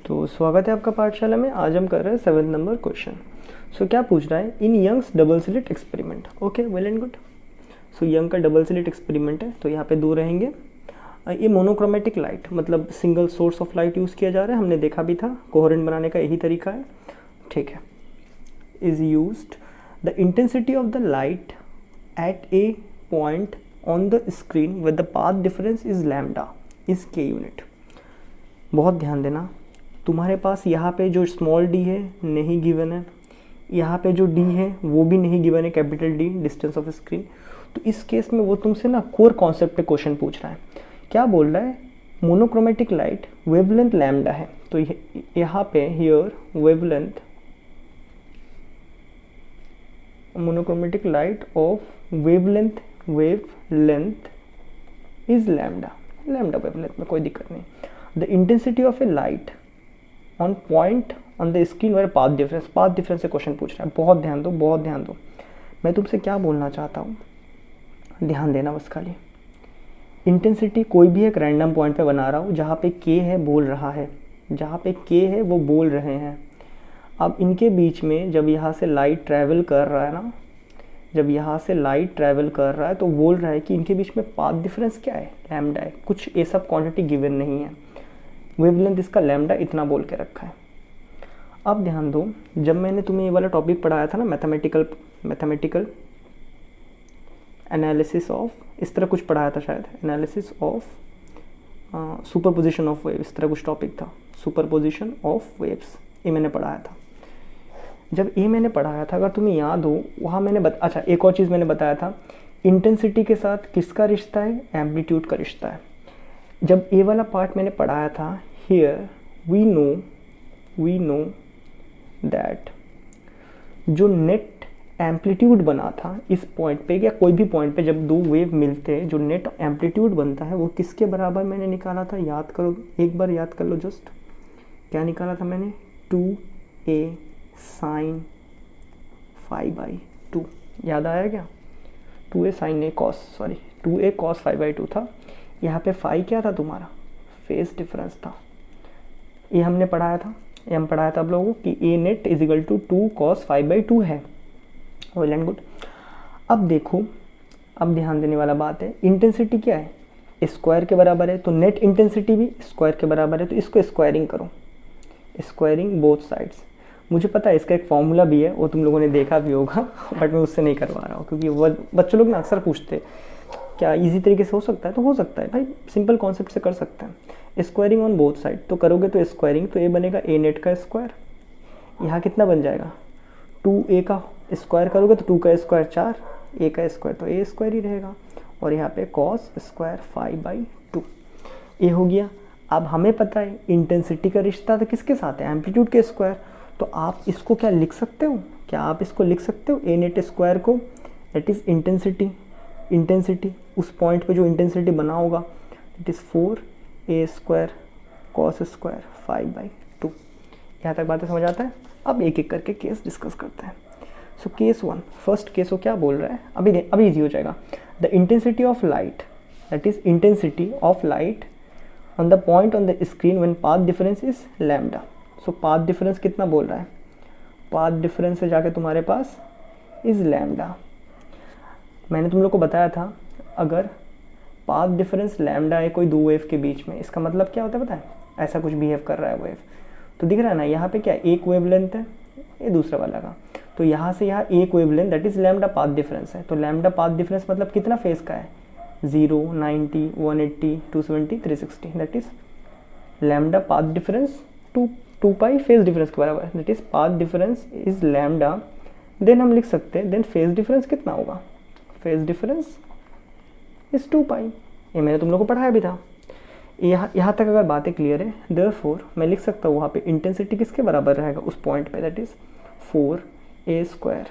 तो स्वागत है आपका पाठशाला में। आज हम कर रहे हैं 7 नंबर क्वेश्चन। सो क्या पूछ रहा है, in Young's double slit experiment. Okay, well and good. So Young का डबल स्लिट एक्सपेरिमेंट है, तो यहाँ पे दो रहेंगे। ये मोनोक्रोमेटिक लाइट मतलब single source of light use किया जा रहा है, हमने देखा भी था। कोहेरेंट बनाने का यही तरीका है, ठीक है। Is used the intensity of the light at A point on the screen with the path difference is lambda is के यूनिट। बहुत ध्यान देना, तुम्हारे पास यहाँ पे जो स्मॉल डी है नहीं गिवन है, यहाँ पे जो डी है वो भी नहीं गिवन है, capital D distance of screen. तो इस केस में वो तुमसे ना कोर कॉन्सेप्ट पे क्वेश्चन पूछ रहा है। क्या बोल रहा है, मोनोक्रोमेटिक लाइट वेवलेंथ लैम्डा है। तो यहाँ पे here wavelength, monochromatic light of wavelength is lambda. Lambda wavelength में कोई दिक्कत नहीं। The intensity of a light on point on the screen where path difference से क्वेश्चन पूछ रहा है। बहुत ध्यान दो, बहुत ध्यान दो। मैं तुमसे क्या बोलना चाहता हूँ, ध्यान देना बस खाली। इंटेंसिटी कोई भी एक रैंडम पॉइंट पे बना रहा हूँ, जहाँ पे के है बोल रहा है, जहाँ पे के है वो बोल रहे हैं। अब इनके बीच में जब यहाँ से लाइट ट्रैवल कर रहा है ना, जब यहाँ से लाइट ट्रैवल कर रहा है तो बोल रहा है कि इनके बीच में पाथ डिफरेंस क्या है, लैम्डा है। कुछ ये सब क्वांटिटी गिवन नहीं है, वेवलेंथ इसका लैम्डा इतना बोल के रखा है। अब ध्यान दो, जब मैंने तुम्हें ये वाला टॉपिक पढ़ाया था ना, मैथमेटिकल एनालिसिस ऑफ, इस तरह कुछ पढ़ाया था शायद, analysis of superposition of wave, इस तरह कुछ टॉपिक था, सुपरपोजिशन ऑफ वेव्स, ये मैंने पढ़ाया था। जब ये मैंने पढ़ाया था, अगर तुम्हें याद हो, वहाँ मैंने अच्छा एक और चीज़ मैंने बताया था, इंटेंसिटी के साथ किसका रिश्ता है, एम्पलीट्यूड का रिश्ता है। जब ये वाला पार्ट मैंने पढ़ाया था, हियर वी नो दैट जो नेट एम्पलीट्यूड बना था इस पॉइंट पे या कोई भी पॉइंट पे, जब दो वेव मिलते हैं जो नेट एम्पलीट्यूड बनता है वो किसके बराबर मैंने निकाला था, याद करो, एक बार याद कर लो जस्ट। क्या निकाला था मैंने, 2a sin π/2। याद आया क्या, 2a cos π/2 था। यहाँ पे फाई क्या था तुम्हारा, फेज डिफरेंस था। ये हमने पढ़ाया था, ये हम पढ़ाया था आप लोगों को कि A net is equal to 2 cos π/2 है। Well and good. अब देखो, अब ध्यान देने वाला बात है, इंटेंसिटी क्या है, स्क्वायर के बराबर है, तो नेट इंटेंसिटी भी स्क्वायर के बराबर है। तो इसको स्क्वायरिंग करो, स्क्वायरिंग बोथ साइड्स। मुझे पता है इसका एक फॉर्मूला भी है, वो तुम लोगों ने देखा भी होगा, बट मैं उससे नहीं करवा रहा हूँ, क्योंकि वो बच्चों लोग ना अक्सर पूछते क्या इजी तरीके से हो सकता है, तो हो सकता है भाई, सिंपल कॉन्सेप्ट से कर सकते हैं। स्क्वायरिंग ऑन बोथ साइड, तो करोगे तो स्क्वायरिंग, तो ये बनेगा ए नेट का स्क्वायर। यहाँ कितना बन जाएगा, 2a का स्क्वायर करोगे तो 2 का स्क्वायर 4, a का स्क्वायर तो a स्क्वायर ही रहेगा, और यहाँ पे cos स्क्वायर π/2 ये हो गया। अब हमें पता है इंटेंसिटी का रिश्ता तो किसके साथ है, एम्पलीट्यूड के स्क्वायर। तो आप इसको क्या लिख सकते हो, क्या आप इसको लिख सकते हो, ए नेट स्क्वायर को, दैट इज़ इंटेंसिटी उस पॉइंट पे जो इंटेंसिटी बना होगा, that is 4a square cos square π/2। यहाँ तक बातें समझ आता है। अब एक एक करके केस डिस्कस करते हैं। सो केस 1, फर्स्ट केस वो क्या बोल रहा है, अभी इजी हो जाएगा। The intensity of light, that is intensity of light on the point on the screen when path difference is lambda. So path difference कितना बोल रहा है, पाथ डिफरेंस से जाके तुम्हारे पास इज लैम्डा। मैंने तुम लोग को बताया था, अगर पाथ डिफरेंस लैम्डा है कोई दो वेव के बीच में, इसका मतलब क्या होता है पता है, ऐसा कुछ बिहेव कर रहा है वेव। तो दिख रहा है ना, यहाँ पे क्या एक वेवलेंथ है, ये दूसरा वाला का, तो यहाँ से यहाँ एक wavelength, that is lambda path difference है। तो लैम्डा पाथ डिफरेंस मतलब कितना फेज का है, 0, 90, 180, 270, 360, that is lambda path difference 2 pi phase difference के बराबर, that is path difference is lambda. Then हम लिख सकते हैं, देन फेज डिफरेंस कितना होगा, फेज डिफरेंस इज 2 पाई। ये मैंने तुम लोग को पढ़ाया भी था। यहाँ तक अगर बातें क्लियर है, देयरफॉर मैं लिख सकता हूँ वहाँ पे इंटेंसिटी किसके बराबर रहेगा उस पॉइंट पे, that is 4a square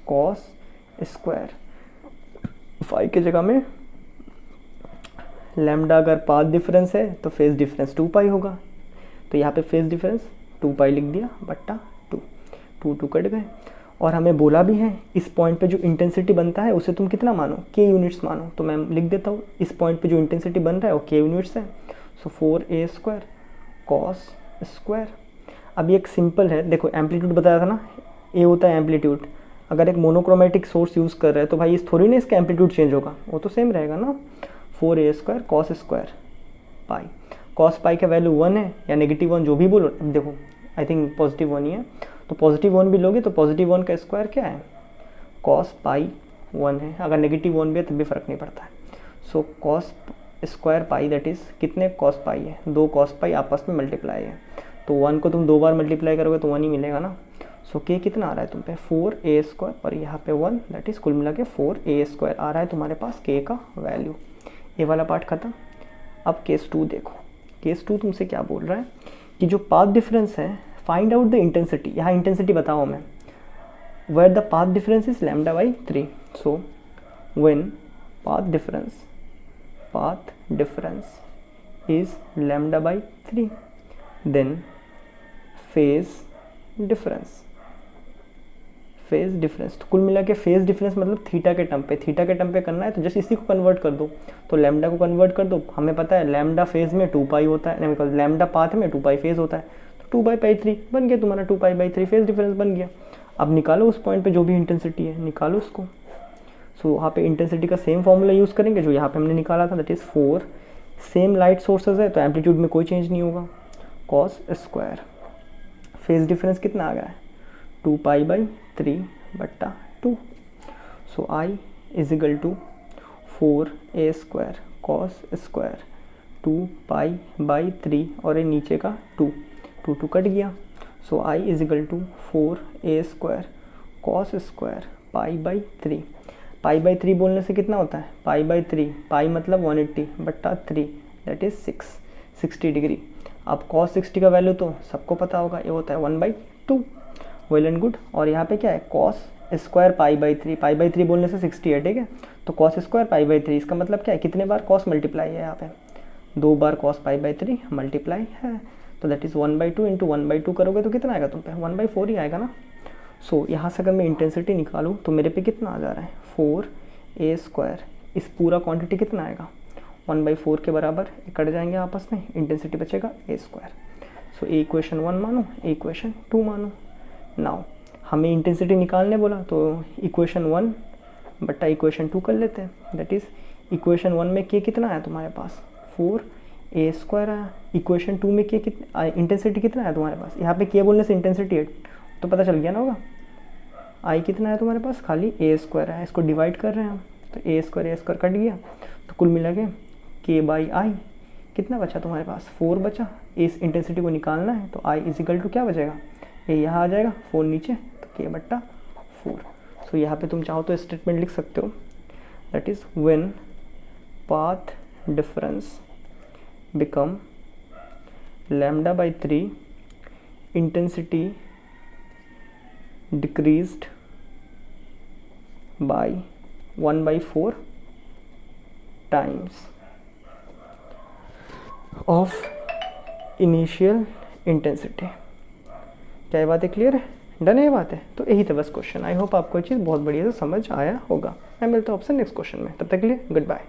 cos square phi के जगह में लैम्डा, अगर पाथ डिफरेंस है तो फेज डिफरेंस 2 पाई होगा, तो यहाँ पे फेज डिफरेंस 2 पाई लिख दिया बट्टा 2 कट गए। और हमें बोला भी है इस पॉइंट पे जो इंटेंसिटी बनता है उसे तुम कितना मानो, के यूनिट्स मानो। तो मैं लिख देता हूँ, इस पॉइंट पे जो इंटेंसिटी बन रहा है वो के यूनिट्स है। सो 4a स्क्वायर cos स्क्वायर। अब ये एक सिंपल है, देखो एम्पलीट्यूड बताया था ना, ए होता है एम्पलीट्यूड। अगर एक मोनोक्रोमेटिक सोर्स यूज़ कर रहे हैं तो भाई इस थोड़ी ना इसका एम्पलीट्यूड चेंज होगा, वो तो सेम रहेगा ना। 4a² cos square pi. Cos pi का वैल्यू 1 है या -1 जो भी बोलो। अब देखो आई थिंक पॉजिटिव 1 ही है, तो +1 भी लोगे तो +1 का स्क्वायर क्या है, कॉस पाई 1 है। अगर -1 भी है तब भी फ़र्क नहीं पड़ता है। So cos square pi that is कितने कॉस पाई है, 2 कॉस पाई आपस में मल्टीप्लाई है, तो 1 को तुम 2 बार मल्टीप्लाई करोगे तो 1 ही मिलेगा ना। सो के कितना आ रहा है तुम पे 4a² और यहाँ पे 1 दैट इज़ कुल मिला के 4a² आ रहा है तुम्हारे पास के का वैल्यू। ये वाला पार्ट खत्म। अब केस 2 देखो, केस 2 तुमसे क्या बोल रहा है कि जो पाथ डिफरेंस है फाइंड आउट द इंटेंसिटी। यहाँ इंटेंसिटी बताओ हमें, where the path difference is λ/3। So when path difference is λ/3 then phase difference तो कुल मिला के फेज डिफरेंस मतलब थीटा के टर्म पे करना है, तो जस्ट इसी को कन्वर्ट कर दो, तो लैम्डा को कन्वर्ट कर दो। हमें पता है लैम्डा फेज में 2π होता है, नहीं लैम्डा पाथ में 2π फेज होता है, तो 2π/3 बन गया तुम्हारा, 2π/3 फेज डिफरेंस बन गया। अब निकालो उस पॉइंट पे जो भी इंटेंसिटी है, निकालो उसको। सो वहाँ पे इंटेंसिटी का सेम फॉर्मूला यूज़ करेंगे जो यहाँ पे हमने निकाला था, that is 4। Same light sources है तो एम्पलीट्यूड में कोई चेंज नहीं होगा, कॉस स्क्वायर। फेज डिफरेंस कितना आ गया है 2π/3/2। So I is equal to 4a² cos square 2π/3 और ये नीचे का 2 कट गया। So I is equal to 4a² cos square π/3। π/3 बोलने से कितना होता है π/3, पाई मतलब 180/3 दैट इज 60 डिग्री। अब cos 60 का वैल्यू तो सबको पता होगा, ये होता है 1/2। Well and good. और यहाँ पे क्या है cos स्क्वायर π/3 बोलने से 60 है, ठीक है। तो cos स्क्वायर π/3 इसका मतलब क्या है, कितने बार cos मल्टीप्लाई है, यहाँ पे 2 बार cos π/3 मल्टीप्लाई है, तो दैट इज़ 1/2 इंटू 1/2 करोगे तो कितना आएगा तुम पे 1/4 ही आएगा ना। सो यहाँ से अगर मैं इंटेंसिटी निकालूँ तो मेरे पे कितना आ जा रहा है 4a²। इस पूरा क्वांटिटी कितना आएगा 1/4 के बराबर, कट जाएंगे आपस में, इंटेंसिटी बचेगा a²। सो ए इक्वेशन 1 मानो, ए इक्वेशन 2 मानो। नाउ हमें इंटेंसिटी निकालने बोला तो इक्वेशन 1 बट्टा इक्वेशन 2 कर लेते हैं, दैट इज़ इक्वेशन 1 में के कितना आया तुम्हारे पास 4a² आया, इक्वेशन 2 में के कितना इंटेंसिटी कितना है तुम्हारे पास, यहाँ पे के बोलने से इंटेंसिटी है तो पता चल गया ना होगा। आई कितना है तुम्हारे पास, खाली a² है, इसको डिवाइड कर रहे हैं हम, तो a² कट गया, तो कुल मिला के k/i कितना बचा तुम्हारे पास 4 बचा। इस इंटेंसिटी को निकालना है तो i इज इक्वल टू क्या बचेगा, ये यहाँ आ जाएगा 4 नीचे, तो k/4। सो यहाँ पे तुम चाहो तो स्टेटमेंट लिख सकते हो, that is when path difference become λ/3 intensity decreased by 1/4 times of initial intensity। क्या ये बातें क्लियर है, डन है ये बात है। तो यही था बस क्वेश्चन। आई होप आपको ये चीज़ बहुत बढ़िया से समझ आया होगा। मैं मिलता हूँ आपसे नेक्स्ट क्वेश्चन में, तब तक के लिए गुड बाय।